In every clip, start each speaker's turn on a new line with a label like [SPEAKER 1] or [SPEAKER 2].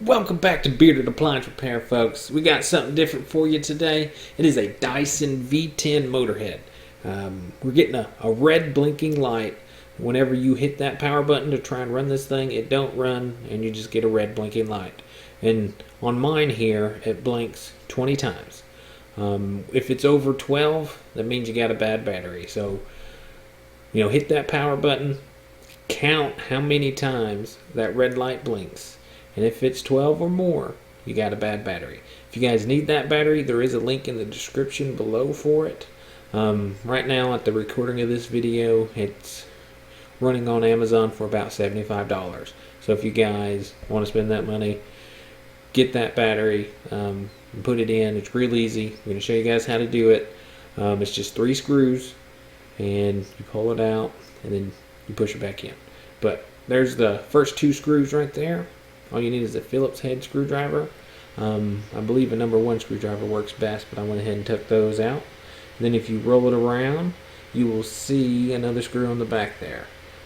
[SPEAKER 1] Welcome back to Bearded Appliance Repair, folks. We got something different for you today. It is a Dyson V10 motorhead. We're getting a red blinking light. Whenever you hit that power button to try and run this thing, it don't run and you just get a red blinking light. And on mine here, it blinks 20 times. If it's over 12, that means you got a bad battery. So, hit that power button, count how many times that red light blinks. And if it's 12 or more, you got a bad battery. If you guys need that battery, there is a link in the description below for it. Right now, at the recording of this video, it's running on Amazon for about $75. So if you guys want to spend that money, get that battery, and put it in. It's real easy. I'm going to show you guys how to do it. It's just 3 screws, and you pull it out, and then you push it back in. But there's the first 2 screws right there. All you need is a Phillips head screwdriver. I believe a number 1 screwdriver works best, but I went ahead and took those out. And then if you roll it around, you will see another screw on the back there.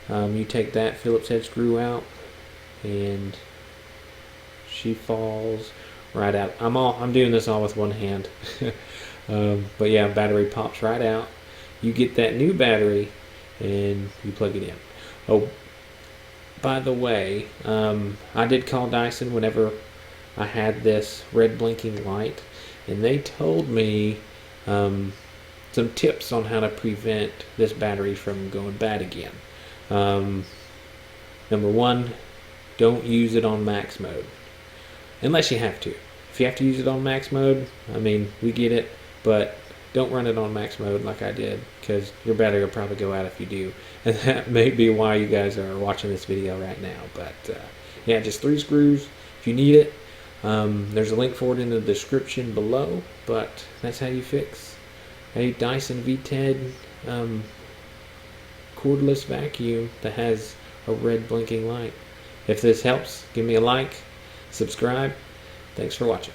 [SPEAKER 1] You take that Phillips head screw out, and she falls right out. I'm doing this all with one hand. But yeah, battery pops right out. You get that new battery, and you plug it in. Oh, by the way, I did call Dyson whenever I had this red blinking light, and they told me some tips on how to prevent this battery from going bad again. Number 1, don't use it on max mode unless you have to. If you have to use it on max mode, we get it, but don't run it on max mode like I did, because your battery will probably go out if you do. And that may be why you guys are watching this video right now. But yeah, just 3 screws if you need it. There's a link for it in the description below. But that's how you fix a Dyson V10 cordless vacuum that has a red blinking light. If this helps, give me a like, subscribe. Thanks for watching.